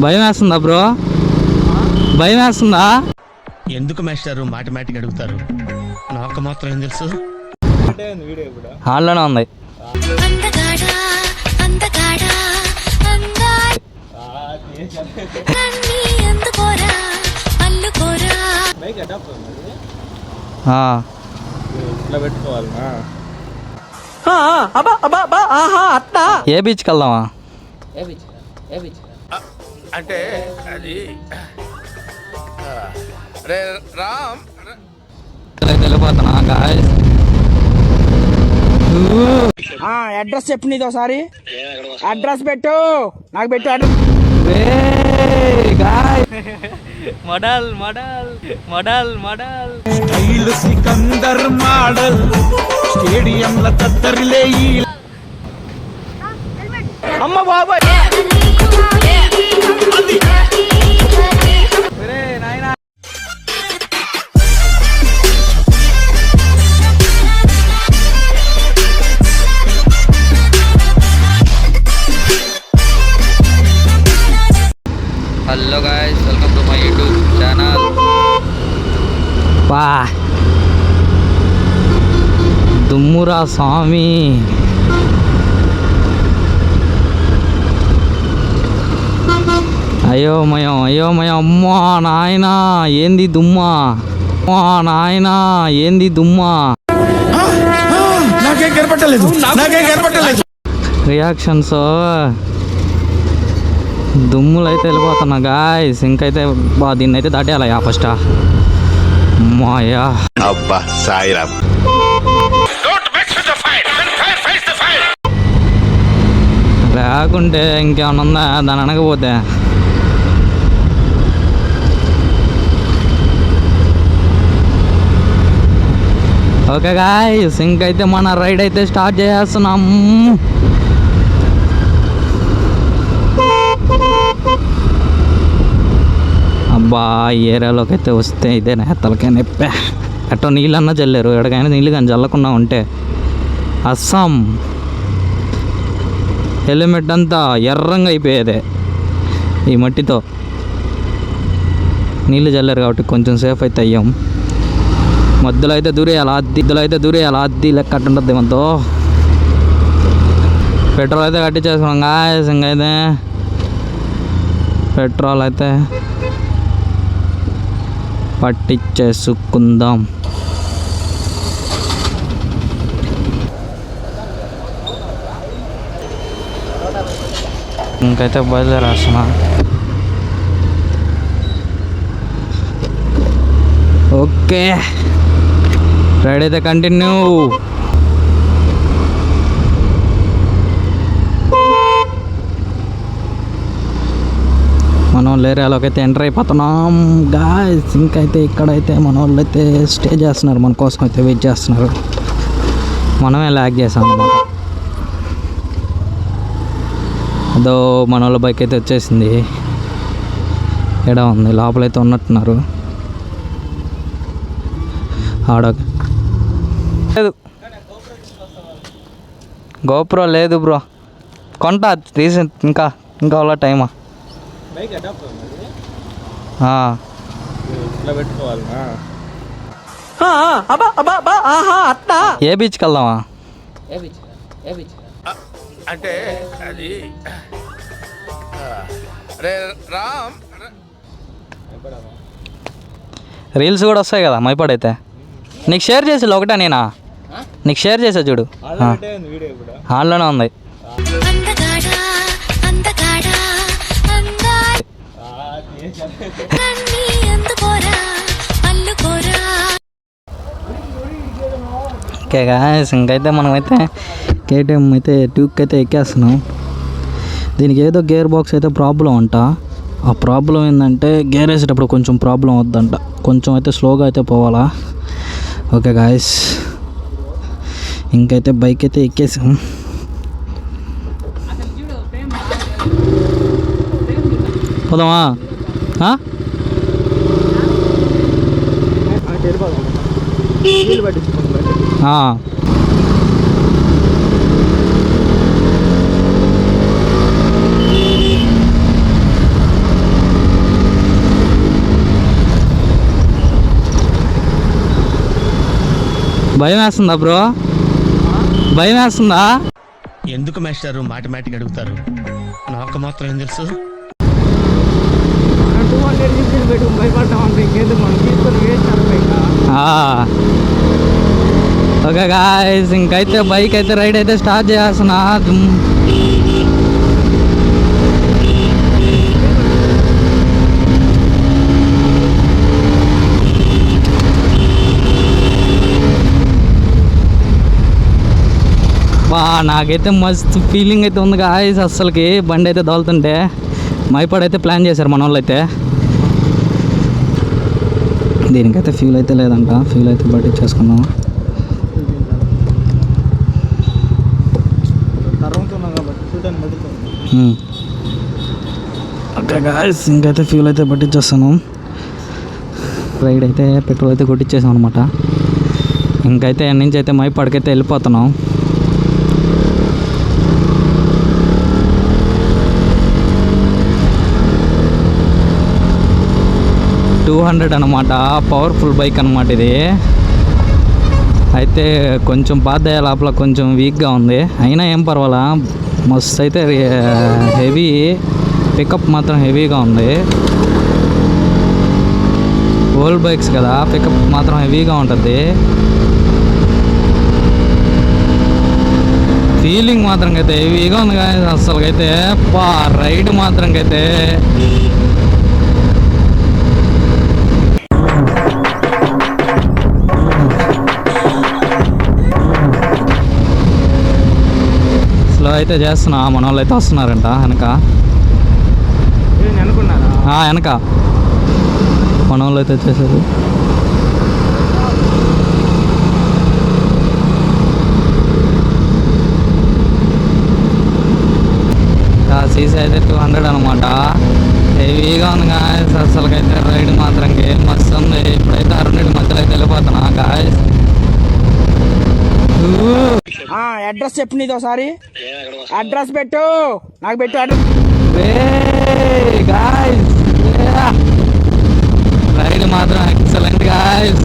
భయం వేస్తుందా బ్రో? భయం వేస్తుందా? ఎందుకు మాస్టారు మాటిమాటికి అడుగుతారు? నాకు మాత్రం ఏం తెలుసు. హాల్లోనే ఉంది. ఏ బీచ్కి వెళ్దామా? అంటే అది రామ్ వెళ్ళిపోతున్నా గాయ్స్. అడ్రస్ చెప్పు, నీది ఒకసారి అడ్రస్ పెట్టు, నాకు పెట్టు address. Model model model model style Sikandar model స్టేడియంల తత్తరిలే అమ్మ బాబాయ్. Hello guys, welcome to my YouTube channel. వా దుమ్మురా స్వామి. అయోమయం అయోమయం. అమ్మా నాయనా ఏంది దుమ్మా? అమ్మా నాయనా ఏంది దుమ్మా? నాకేం కనపట్టలేదు. రియాక్షన్స్ దుమ్ములు అయితే వెళ్ళిపోతున్నా గాయ్స్. ఇంకైతే దీన్ని అయితే దాటేయాలయా ఫస్ట్. అమ్మాయా అబ్బా సాయిరామ్. లేకుంటే ఇంకేమన్నా ఉందా దాని అనకపోతే? ఓకే గాయ్స్, ఇంకైతే మన రైడ్ అయితే స్టార్ట్ చేస్తున్నాం. అబ్బా ఈ ఏరియాలోకి అయితే వస్తే ఇదే తలకాయ నొప్పి. ఎట్టో నీళ్ళన్నా చల్లారు, ఎక్కడికైనా నీళ్ళు కానీ చల్లకుండా ఉంటే. అస్సాం హెల్మెట్ అంతా ఎర్రంగా అయిపోయేదే ఈ మట్టితో. నీళ్ళు చల్లారు కాబట్టి కొంచెం సేఫ్ అయితే అయ్యాం. మధ్యలో అయితే దూరేయాలి అద్ది లెక్క అట్టుంటుంది మనతో. పెట్రోల్ అయితే కట్టించేసుకున్నాం గాయస్. ఇంకైతే పెట్రోల్ అయితే పట్టించేసుకుందాం. ఇంకైతే బయలుదేరేస్తున్నా. ఓకే, రైడ్ అయితే కంటిన్యూ. మన వాళ్ళు ఏరియాలోకి అయితే ఎంటర్ అయిపోతున్నాం గాయ్స్. ఇంకైతే ఇక్కడైతే మన వాళ్ళు అయితే స్టే చేస్తున్నారు, మన కోసం అయితే వెయిట్ చేస్తున్నారు. మనమే ల్యాగ్ చేసాం అన్నమాట. అదో మన వాళ్ళ బైక్ అయితే వచ్చేసింది. ఎడ ఉంది, లోపలైతే ఉన్నట్టున్నారు. ఆడ లేదు, గోప్రో లేదు బ్రో. కొంటా రీసెంట్ ఇంకా వాళ్ళ టైమా. ఏ బీచ్కి వెళ్దామా? అంటే అది రామ్ రీల్స్ కూడా వస్తాయి కదా మైపాడైతే. నీకు షేర్ చేసి ఒకటే నేనా? నీకు షేర్ చేసా చూడు, హాల్లోనే ఉంది. ఓకే గాయ్స్, ఇంకైతే మనమైతే కేటీఎం అయితే ట్యూక్ అయితే ఎక్కేస్తున్నాం. దీనికి ఏదో గేర్ బాక్స్ అయితే ప్రాబ్లం అంట. ఆ ప్రాబ్లం ఏంటంటే గేర్ వేసేటప్పుడు కొంచెం ప్రాబ్లం అవుద్దంట. కొంచెం అయితే స్లోగా అయితే పోవాలా. ఓకే గాయ్స్, ఇంకైతే బైక్ అయితే ఎక్కేసాం. పోదామా? భయం వేస్తుందా బ్రో? భయం వేస్తుందా? ఎందుకు మాస్టారు మాటమాటిక్ అడుగుతారు? నాకు మాత్రం ఏం తెలుసు. 200 తీసుకుని పెట్టు భయపడ్డాం అంటే ఇంకేందుకు మనం తీసుకొని వేస్ట్ అనుకో. ఓకే గాయ్స్, ఇంకైతే బైక్ అయితే రైడ్ అయితే స్టార్ట్ చేస్తున్నా. నాకైతే మస్తు ఫీలింగ్ అయితే ఉంది గాయ్స్. అస్సలకి బండి అయితే దోలుతుంటే మైపాడ్ అయితే ప్లాన్ చేశారు మన వాళ్ళు అయితే. దీనికైతే ఫ్యూల్ అయితే లేదంట, ఫ్యూల్ అయితే పట్టించేసుకున్నాం. ఓకే గాయ్స్, ఇంకైతే ఫ్యూల్ అయితే పట్టించేస్తాను. రైడ్ అయితే పెట్రోల్ అయితే కొట్టించేసాం అనమాట. ఇంకైతే ఎన్ని నుంచి అయితే మైపాడ్కి అయితే వెళ్ళిపోతున్నాం. $200 అనమాట, పవర్ఫుల్ బైక్ అనమాట ఇది. అయితే కొంచెం పాత లోపల కొంచెం వీక్గా ఉంది, అయినా ఏం పర్వాలా. మస్తు అయితే హెవీ పికప్ మాత్రం హెవీగా ఉంది. ఓల్డ్ బైక్స్ కదా, పికప్ మాత్రం హెవీగా ఉంటుంది. ఫీలింగ్ మాత్రం అయితే హెవీగా ఉంది కానీ అసలుకైతే రైడ్ మాత్రం అయితే స్లో అయితే చేస్తున్నా. మన వాళ్ళు అయితే వస్తున్నారంట వెనక. అనుకున్నారా? వెనక మన వాళ్ళు అయితే వచ్చేసారు. సీసీ అయితే 200 అనమాట, హెవీగా ఉంది గాయస్. అసలుకైతే రైడ్ మాత్రం మస్తు ఉంది. ఇప్పుడైతే 2 మధ్యలో అయితే వెళ్ళిపోతున్నా గాయస్. అడ్రస్ చెప్పు నీది ఒకసారి. అడ్రస్ పెట్టు, నాకు పెట్టు అడ్రస్. గాయస్ రైడ్ మాత్రం ఎక్సలెంట్ గాయస్.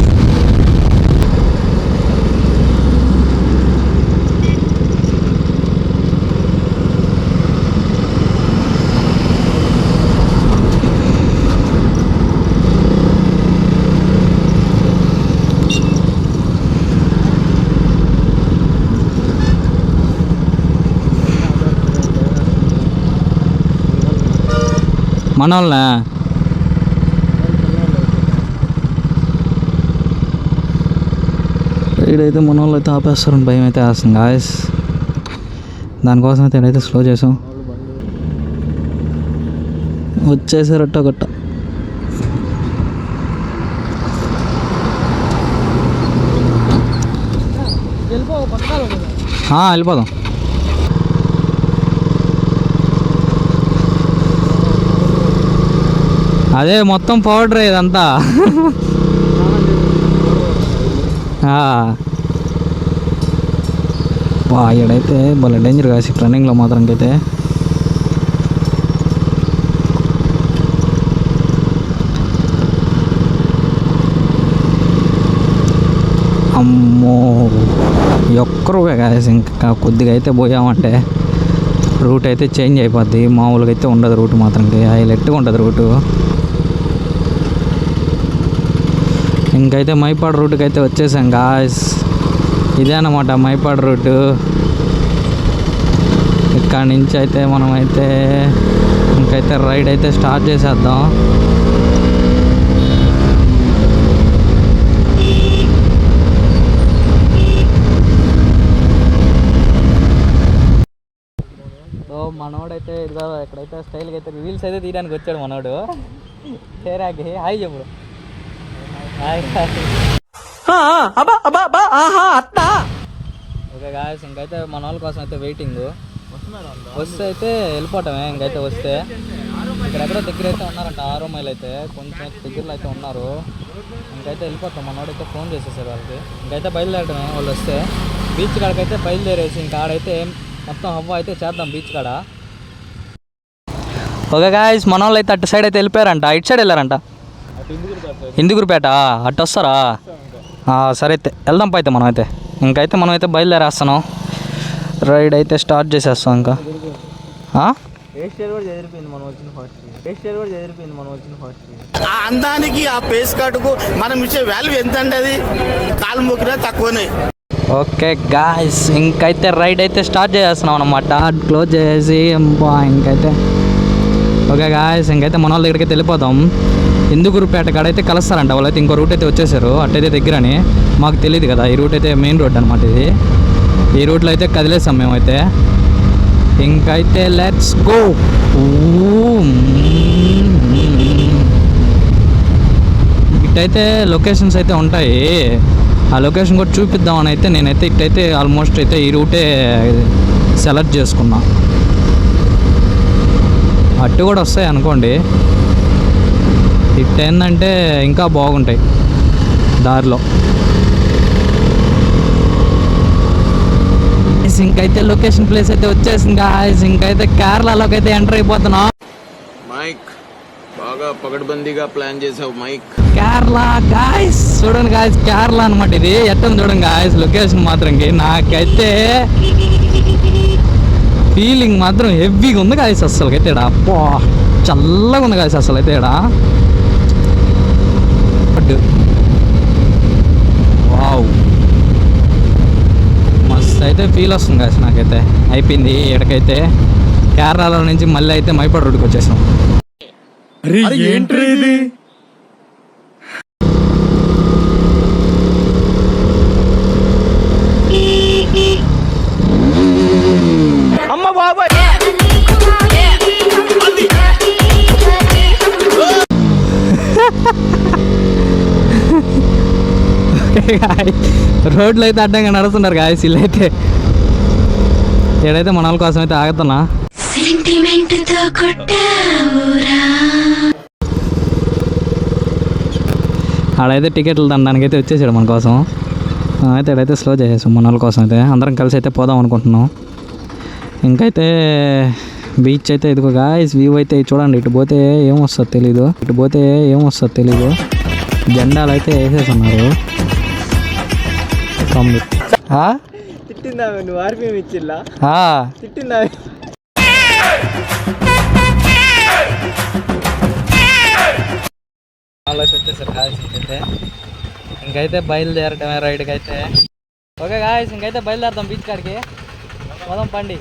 మన వాళ్ళే ఇక్కడైతే మన వాళ్ళు అయితే ఆపేస్తారని భయం అయితే వేస్తుంది గాయస్. దానికోసం అయితే ఇక్కడైతే స్లో చేసాం. వచ్చేసారట్ట గట్ట. వెళ్ళిపోదాం. అదే మొత్తం పౌడర్ ఇదంతా. ఇక్కడైతే భలే డేంజర్ కాసి రన్నింగ్లో మాత్రంకైతే. అమ్మో ఒక్కరు కాసి ఇంకా కొద్దిగా అయితే పోయామంటే రూట్ అయితే చేంజ్ అయిపోద్ది. మామూలుగా అయితే ఉండదు రూట్ మాత్రంకి, హైలైట్గా ఉంటుంది రూటు. ఇంకైతే మైపాడ్ రూట్కి అయితే వచ్చేసాం గాయస్. ఇదే అన్నమాట మైపాడ్ రూటు. ఇక్కడ నుంచి అయితే మనమైతే ఇంకైతే రైడ్ అయితే స్టార్ట్ చేసేద్దాం. మనోడైతే ఇదిగో ఎక్కడైతే స్టైల్గా అయితే రీల్స్ అయితే తీయడానికి వచ్చాడు మనోడు. చేరాకి హాయ్ చెప్పు. ఓకే గాయస్, ఇంకైతే మన వాళ్ళ కోసం అయితే వెయిటింగ్. వస్తే అయితే వెళ్ళిపోవటమే. ఇంకైతే వస్తే ఇక్కడెక్కడో దగ్గర అయితే ఉన్నారంట, 6 మైల్ అయితే కొంచెం దగ్గరలో అయితే ఉన్నారు. ఇంకైతే వెళ్ళిపోతాం. మనోడైతే ఫోన్ చేసేసారు వాళ్ళకి. ఇంకైతే బయలుదేరటమే. వాళ్ళు వస్తే బీచ్ కాడకైతే బయలుదేరేసి ఇంకా ఆడైతే మొత్తం హవ్వ అయితే చేద్దాం బీచ్ కాడ. ఓకే గాయస్, మన వాళ్ళు అయితే అటు సైడ్ అయితే వెళ్ళిపోయారంట. ఇటు సైడ్ వెళ్ళారంట. ఇందుగురుపేట అటు వస్తారా? సరే అయితే వెళ్దాం అయితే మనం అయితే ఇంకైతే మనం అయితే బయలుదేరేస్తున్నాం. రైడ్ అయితే స్టార్ట్ చేసేస్తాం ఇంకా. ఆ అందానికి ఆ పేస్ కార్డుకు మనం ఇచ్చే వాల్యూ ఎంత అండి? అది కాలు మొక్కినా తక్కువనే. ఓకే గాయ్స్, ఇంకైతే రైడ్ అయితే స్టార్ట్ చేసేస్తున్నాం అనమాట. క్లోజ్ చేసి ఇంకైతే ఓకే గాయ్స్, ఇంకైతే మన వాళ్ళ దగ్గరికి వెళ్ళిపోతాం. ఇందుకూరుపేట కాడైతే కలుస్తారంట వాళ్ళైతే. ఇంకో రూట్ అయితే వచ్చేసారు, అట్టయితే దగ్గరని. మాకు తెలియదు కదా, ఈ రూట్ అయితే మెయిన్ రోడ్ అనమాట ఇది. ఈ రూట్లో అయితే కదిలేసాం మేమైతే. ఇంకైతే లెట్స్ గో. ఇట్టయితే లొకేషన్స్ అయితే ఉంటాయి, ఆ లొకేషన్ కూడా చూపిద్దామని అయితే నేనైతే ఇట్టయితే ఆల్మోస్ట్ అయితే ఈ రూటే సెలెక్ట్ చేసుకున్నా. అట్టు కూడా వస్తాయి అనుకోండి, ఇట్ ఏంటంటే ఇంకా బాగుంటాయి దారిలో. ఇంకైతే లొకేషన్ ప్లేస్ అయితే వచ్చేసింది గాయ్స్. ఇంకైతే కేరళలోకి అయితే ఎంటర్ అయిపోతున్నాం. మైక్ బాగా పగడ్బందీగా ప్లాన్ చేసావు మైక్. కేరళ గాయ్స్, చూడండి గాయ్స్, కేరళ అనమాట ఇది. ఎట్టని చూడండి గాయ్స్ లొకేషన్ మాత్రం. నాకైతే ఫీలింగ్ మాత్రం హెవీగా ఉంది గాయ్స్ అసలు అయితే. ఇక్కడ అబ్బా చల్లగా ఉంది గాయ్స్ అసలు అయితే. ఇక్కడ వావ్, మస్తు అయితే ఫీల్ వస్తుంది గాయ్స్ నాకైతే. అయిపోయింది ఎక్కడికైతే కేరళలో నుంచి మళ్ళీ అయితే మైపాడు రోడ్డుకి వచ్చేసాం. ఏంట్రీ ఇది? అమ్మ బాబాయ్, రోడ్లు అయితే అడ్డంగా నడుస్తున్నారు గాయస్ వీళ్ళైతే. ఏడైతే మన వాళ్ళ కోసం అయితే ఆగుతున్నా. ఆడైతే టికెట్లు దానికి అయితే వచ్చేసాడు మన కోసం. అయితే ఇక్కడైతే స్లో చేసేసాం మన వాళ్ళ కోసం అయితే. అందరం కలిసి అయితే పోదాం అనుకుంటున్నాం. ఇంకైతే బీచ్ అయితే ఇదిగో గాయస్ వ్యూ అయితే చూడండి. ఇటు పోతే ఏమొస్తుందో తెలీదు. జెండాలు అయితే వేసేస్తున్నారు. తిట్టిందా నువ్వు? ఆర్పిఎం ఇచ్చిల్లా? తిట్టిందా? అయితే వచ్చేసారు గాయస్. ఇంకైతే బయలుదేరటమే రైడ్కి అయితే. ఓకే గాయస్, ఇంకైతే బయలుదేరదాం బీచ్ కాడికి. పోదాం పండి.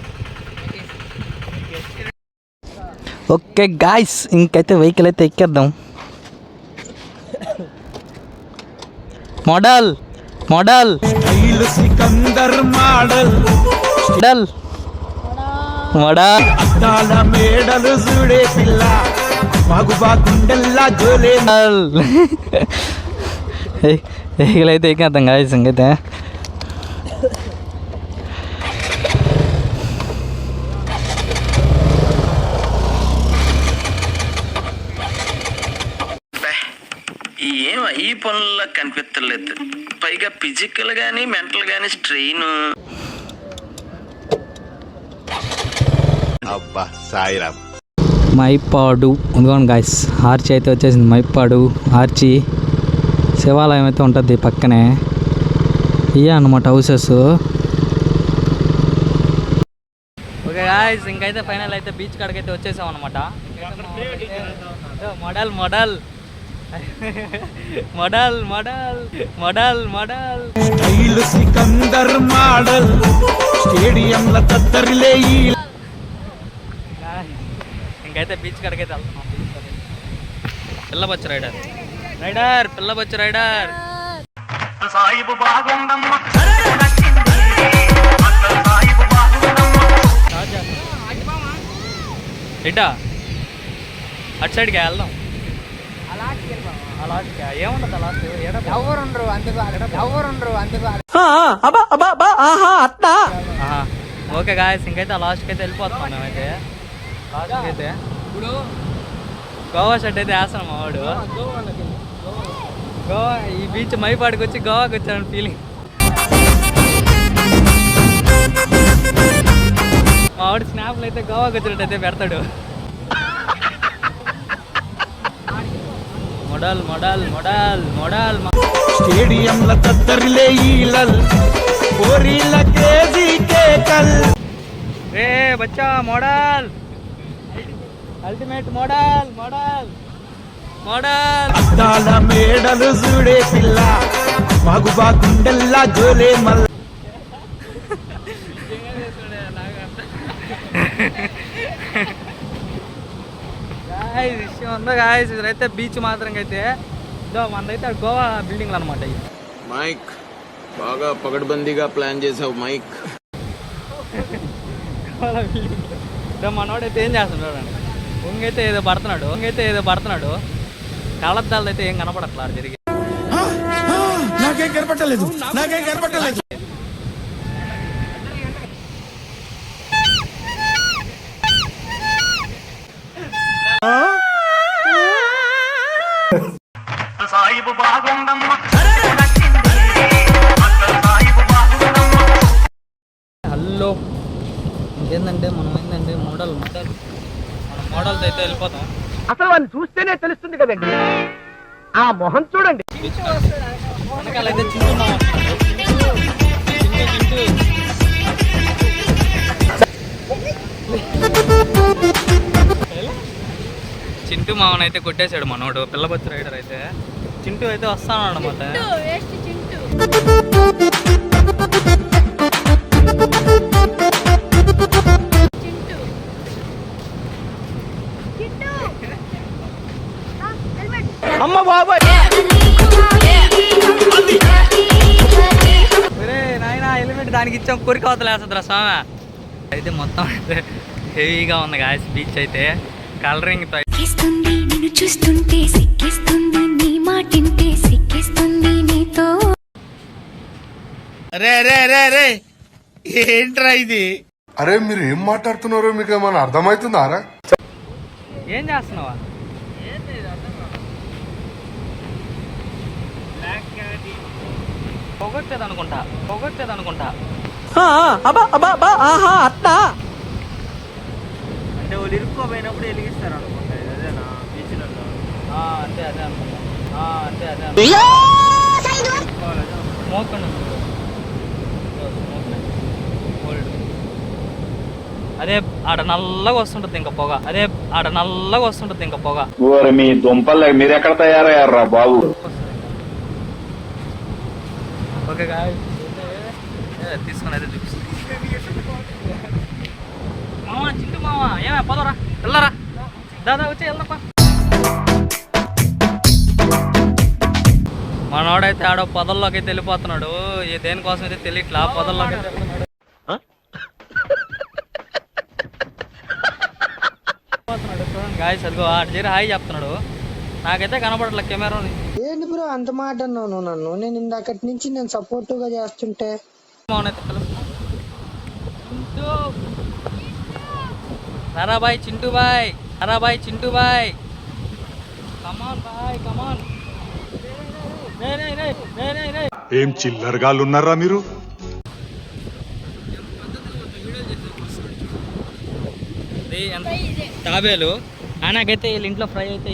ఓకే గాయస్, ఇంకైతే వెహికల్ అయితే ఎక్కేద్దాం. మోడల్ సికందర్ మోడల్ అద్దాల మేడలు చూడే పిల్ల మగుబా గుండెల్లా జోలే. వెహికల్ అయితే ఎక్కేద్దాం గాయస్ ఇంకైతే. ఏం ఈ పనుల్లో కనిపించలేదు, పైగా ఫిజికల్ గానీ మెంటల్ గానీ స్ట్రెయిన్. అబ్బా సాయిరామ్. మైపాడు ఉందిగోండి గాయస్, ఆర్చి అయితే వచ్చేసింది. మైపాడు ఆర్చి శివాలయం అయితే ఉంటుంది పక్కనే. ఇవే అన్నమాట హౌసెస్. ఓకే గాయస్, ఇంకైతే ఫైనల్ అయితే బీచ్ కాడికి అయితే వచ్చేసాం అనమాట. మోడల్ సికందర్ మోడల్ స్టేడియంల తత్తరిలే. ఇంకైతే బీచ్ కాడికి అయితే వెళ్తున్నాం. పిల్లబచ్చు రైడర్ ఇటా అటు సైడ్కి వెళ్దాం. ఏముండదు ఓకే గాయస్, ఇంకైతే లాస్ట్కి అయితే వెళ్ళిపోతున్నాం మేమైతే. లాస్ట్కి అయితే ఇప్పుడు గోవా షర్ట్ అయితే వేస్తాను మా వాడు. గోవా ఈ బీచ్ మైపాడికి వచ్చి గోవాకి వచ్చాను ఫీలింగ్. మా వాడు స్నాప్లు అయితే గోవాకి వచ్చినట్టు అయితే పెడతాడు. మోడల్ మోడల్ మోడల్ మోడల్ స్టేడియంల తత్తరిలే ఈలల్ పోరీల క్రేజీ కేకల్ రే బచ్చా model ultimate model model model అద్దాల మేడలు చూడే పిల్ల మగుబా గుండెల్లా జోలే మల్ల విషయం ఉందో గాయస్ ఇదైతే బీచ్ మాత్రం అయితే ఇదో మనదైతే గోవా బిల్డింగ్లు అనమాట ఇది. మైక్ బాగా పగడ్బందీగా ప్లాన్ చేసావు మైక్. గోవా బిల్డింగ్ ఇదో మనోడైతే ఏం చేస్తున్నాడు అండి ఉంగైతే ఏదో పడుతున్నాడు కళ్ళద్దాలు అయితే ఏం కనపడట్లా జరిగి నాకేం కనపట్టలేదు హలో ఇంకేందంటే మనం ఏంటంటే మోడల్ మన మోడల్తో అయితే వెళ్ళిపోతాం. అసలు వాళ్ళు చూస్తేనే తెలుస్తుంది కదండి ఆ మొహం చూడండి. వెనకాలైతే చింటూ మామ చింటూ చింటూ మామని అయితే కొట్టేశాడు మనోడు పిల్లబొచ్చు రైడర్ అయితే. చింటూ అయితే వస్తాను అన్నమాట. అమ్మ బాబాయ్ నాయన హెల్మెట్ దానికి ఇచ్చాం కొరికవతలు వేస్తుందిరా స్వామి. అయితే మొత్తం అయితే హెవీగా ఉంది గాయస్ బీచ్ అయితే కలరింగ్తో. నిన్ను చూస్తుంటే సిక్కిస్తుంది నీ మాటింటే సిక్కిస్తుంది నీతో. రే రే రే రే ఏంట్రా ఇది? అరే మీరు ఏం మాట్లాడుతున్నారో మీకు ఏమైనా అర్థమవుతుందారా? ఏం చేస్తున్నావా? పొగొచ్చేది అనుకుంటా అంటే వాళ్ళు ఇరుక్కోపోయినప్పుడు వెలిగిస్తారు అనుకుంటా. అదేనా బీచ్లలో? అంతే అనుకుంటా. స్మోక్ అదే ఆడ నల్లగా వస్తుంటది ఇంకా పొగ. మీ దుంపలు మీరు ఎక్కడ తయారయ్యారా బాబు? ఓకే తీసుకుని అయితే చూపిస్తుంది మామ చింటూ మామ. ఏమే పదరా వెళ్ళరా దాదా వచ్చి వెళ్దాపా. మనోడైతే ఆడో పొదల్లోకి అయితే వెళ్ళిపోతున్నాడు. దేనికోసం అయితే తెలియట్లా పొదల్లోకి వెళ్ళిపోతున్నాడు. చూడండి గాయస్ అదిగో ఆడ చేరి హాయ్ చెప్తున్నాడు. నాకైతే కనపడట్లే కెమెరా. ఏంటి బ్రో అంత మాట అన్నావు నన్ను? నేను ఇందాకటి నుంచి నేను సపోర్టివ్ గా చేస్తుంటే Sarabhai Chintu boy come on boy come on. ఏం చిల్లరగాళ్ళు ఉన్నారా మీరు? తాబేలు నాకైతే వీళ్ళ ఇంట్లో ఫ్రై అయితే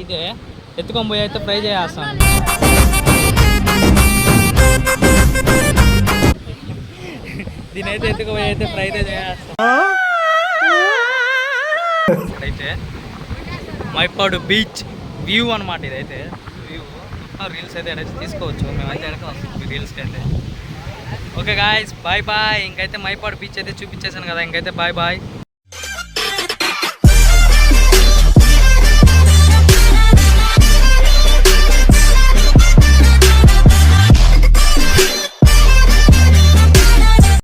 ఇదే ఎత్తుకొని పోయి అయితే ఫ్రై చేస్తాను. దీనైతే ఎత్తుకుపోయి అయితే ఫ్రై అయితే చేస్తాను. ఇక్కడైతే మైపాడు బీచ్ వ్యూ అనమాట. ఇదైతే వ్యూ రీల్స్ అయితే ఎడైతే తీసుకోవచ్చు. మేమైతే ఎడక వస్తాం రీల్స్కి అయితే. ఓకే గాయస్ బాయ్ ఇంకైతే మైపాడు బీచ్ అయితే చూపించేసాను కదా. ఇంకైతే బాయ్